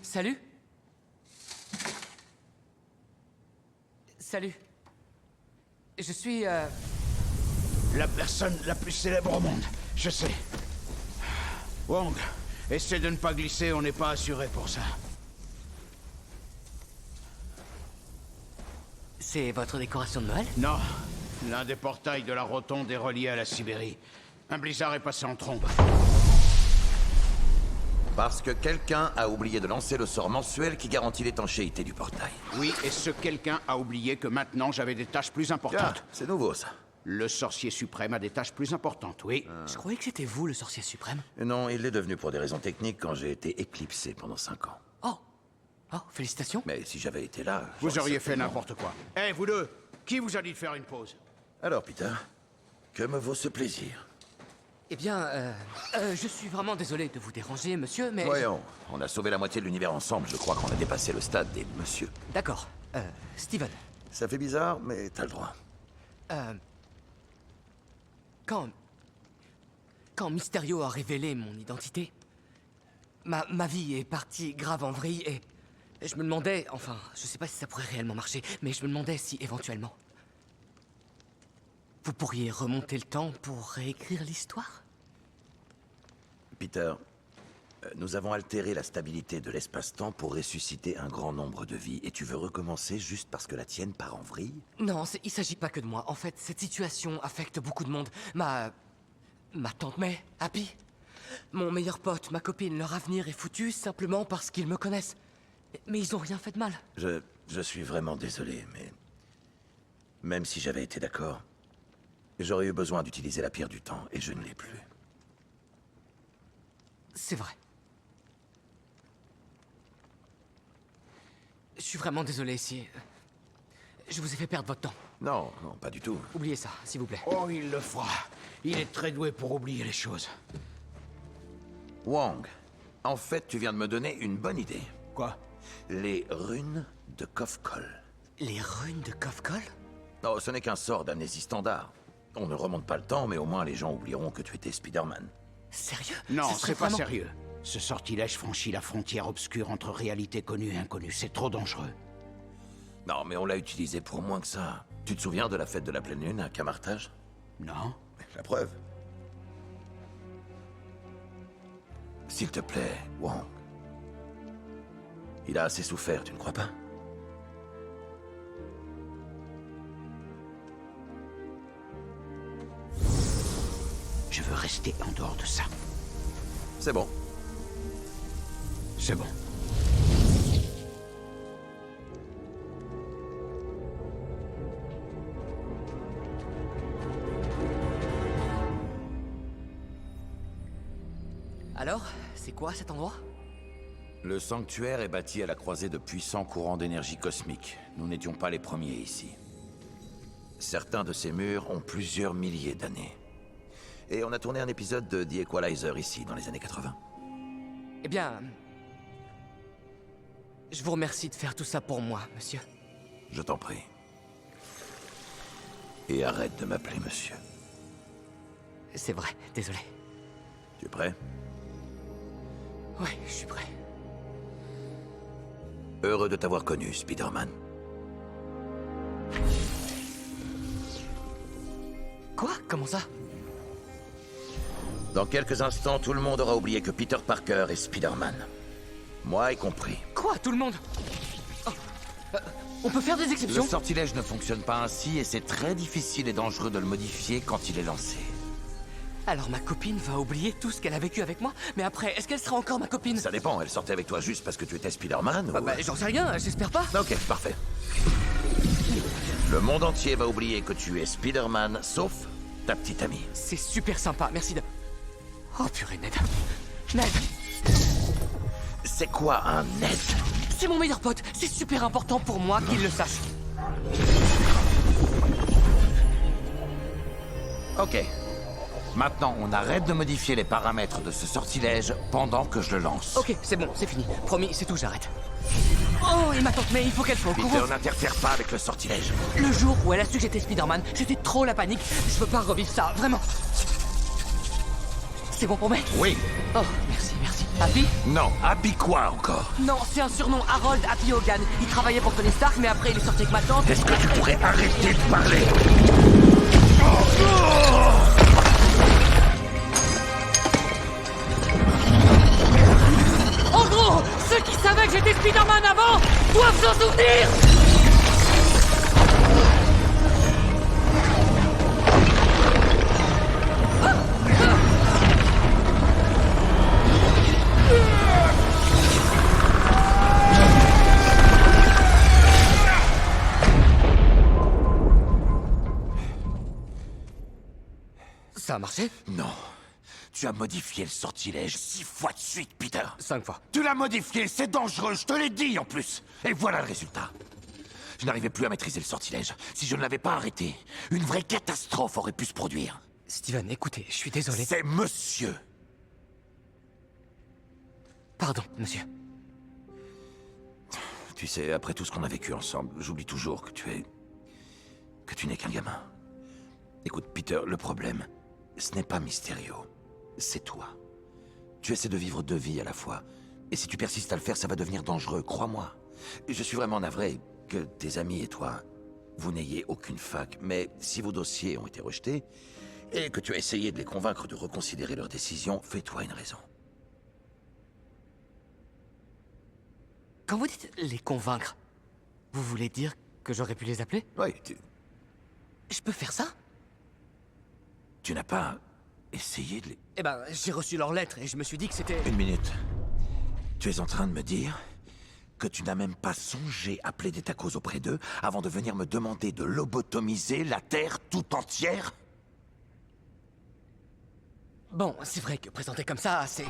Salut. Salut. Je suis, La personne la plus célèbre au monde, je sais. Wong, essaie de ne pas glisser, on n'est pas assuré pour ça. C'est votre décoration de Noël? Non, l'un des portails de la rotonde est relié à la Sibérie. Un blizzard est passé en trombe. Parce que quelqu'un a oublié de lancer le sort mensuel qui garantit l'étanchéité du portail. Oui, et ce quelqu'un a oublié que maintenant j'avais des tâches plus Ah, importantes. c'est nouveau ça. Le sorcier suprême a des tâches plus importantes, oui. Je croyais que c'était vous, le sorcier suprême. Non, il l'est devenu pour des raisons techniques quand j'ai été éclipsé pendant 5 ans. Oh. Oh, félicitations. Mais si j'avais été là... Vous j'aurais auriez fait certainement- n'importe quoi. Eh, vous deux, qui vous a dit de faire une pause? Alors, Peter, que me vaut ce plaisir? Eh bien, je suis vraiment désolé de vous déranger, monsieur, mais... Voyons, on a sauvé la moitié de l'univers ensemble, je crois qu'on a dépassé le stade des monsieur. D'accord. Steven, Ça fait bizarre, mais t'as le droit. quand Mysterio a révélé mon identité, ma vie est partie grave en vrille et je me demandais, enfin, je sais pas si ça pourrait réellement marcher, mais je me demandais si éventuellement vous pourriez remonter le temps pour réécrire l'histoire? Peter, nous avons altéré la stabilité de l'espace-temps pour ressusciter un grand nombre de vies. Et tu veux recommencer juste parce que la tienne part en vrille? Non, il s'agit pas que de moi. En fait, cette situation affecte beaucoup de monde. Ma tante May, Happy, mon meilleur pote, ma copine, leur avenir est foutu simplement parce qu'ils me connaissent. Mais ils ont rien fait de mal. Je suis vraiment désolé, mais... Même si j'avais été d'accord, j'aurais eu besoin d'utiliser la pierre du temps, et je ne l'ai plus. C'est vrai. Je suis vraiment désolé si... je vous ai fait perdre votre temps. Non, non, pas du tout. Oubliez ça, s'il vous plaît. Oh, il le fera. Il est très doué pour oublier les choses. Wong, en fait, tu viens de me donner une bonne idée. Quoi? Les runes de Kofkol. Les runes de Kofkol? Non, ce n'est qu'un sort d'amnésie standard. On ne remonte pas le temps, mais au moins les gens oublieront que tu étais Spider-Man. Sérieux? Non, Ce serait c'est pas vraiment- sérieux. Ce sortilège franchit la frontière obscure entre réalité connue et inconnue. C'est trop dangereux. Non, mais on l'a utilisé pour moins que ça. Tu te souviens de la fête de la pleine lune à Camartage? Non? La preuve. S'il te plaît, Wong. Il a assez souffert, tu ne crois pas? Je veux rester en dehors de ça. C'est bon. C'est bon. Alors, c'est quoi cet endroit? Le sanctuaire est bâti à la croisée de puissants courants d'énergie cosmique. Nous n'étions pas les premiers ici. Certains de ces murs ont plusieurs milliers d'années. Et on a tourné un épisode de The Equalizer ici, dans les années 80. Eh bien... je vous remercie de faire tout ça pour moi, monsieur. Je t'en prie. Et arrête de m'appeler monsieur. C'est vrai, désolé. Tu es prêt? Ouais, je suis prêt. Heureux de t'avoir connu, Spider-Man. Quoi? Comment ça? Dans quelques instants, tout le monde aura oublié que Peter Parker est Spider-Man. Moi y compris. Quoi? Tout le monde? Oh, on peut faire des Le exceptions? sortilège ne fonctionne pas ainsi et c'est très difficile et dangereux de le modifier quand il est lancé. Alors ma copine va oublier tout ce qu'elle a vécu avec moi? Mais après, est-ce qu'elle sera encore ma copine? Ça dépend, elle sortait avec toi juste parce que tu étais Spider-Man ou... J'en sais rien, j'espère pas. Ok, parfait. Le monde entier va oublier que tu es Spider-Man, sauf ta petite amie. C'est super sympa, merci de... Oh purée, Ned. Ned, C'est quoi un Ned? c'est mon meilleur pote. C'est super important pour moi qu'il le sache. Ok. Maintenant, on arrête de modifier les paramètres de ce sortilège pendant que je le lance. Ok, c'est bon, c'est fini. Promis, c'est tout, j'arrête. Oh, et ma tante May, il faut qu'elle soit au courant. Peter, n'interfère pas avec le sortilège. Le jour où elle a su que j'étais Spider-Man, j'étais trop la panique. Je veux pas revivre ça, vraiment. C'est bon pour May? Oui. Oh, merci, merci. Happy? Non, Happy quoi encore? Non, c'est un surnom, Harold Happy Hogan. Il travaillait pour Tony Stark, mais après il est sorti avec ma tante. Est-ce que tu pourrais arrêter de parler? En gros, ceux qui savaient que j'étais Spider-Man avant doivent s'en souvenir! Ça a marché? Non. Tu as modifié le sortilège 6 fois de suite, Peter. 5 fois. Tu l'as modifié, c'est dangereux, je te l'ai dit en plus. Et voilà le résultat. Je n'arrivais plus à maîtriser le sortilège. Si je ne l'avais pas arrêté, une vraie catastrophe aurait pu se produire. Steven, écoutez, je suis désolé. C'est monsieur. Pardon, monsieur. Tu sais, après tout ce qu'on a vécu ensemble, j'oublie toujours que tu n'es qu'un gamin. Écoute, Peter, le problème, ce n'est pas Mysterio. C'est toi. Tu essaies de vivre 2 vies à la fois. Et si tu persistes à le faire, ça va devenir dangereux, crois-moi. Je suis vraiment navré que tes amis et toi, vous n'ayez aucune fac. Mais si vos dossiers ont été rejetés, et que tu as essayé de les convaincre de reconsidérer leur décision, fais-toi une raison. Quand vous dites les convaincre, vous voulez dire que j'aurais pu les appeler? Oui, Je peux faire ça? tu n'as pas essayé de les... Eh ben, j'ai reçu leur lettre et je me suis dit que c'était... Une minute. Tu es en train de me dire que tu n'as même pas songé à plaider ta cause auprès d'eux avant de venir me demander de lobotomiser la Terre tout entière? Bon, c'est vrai que présenté comme ça, c'est...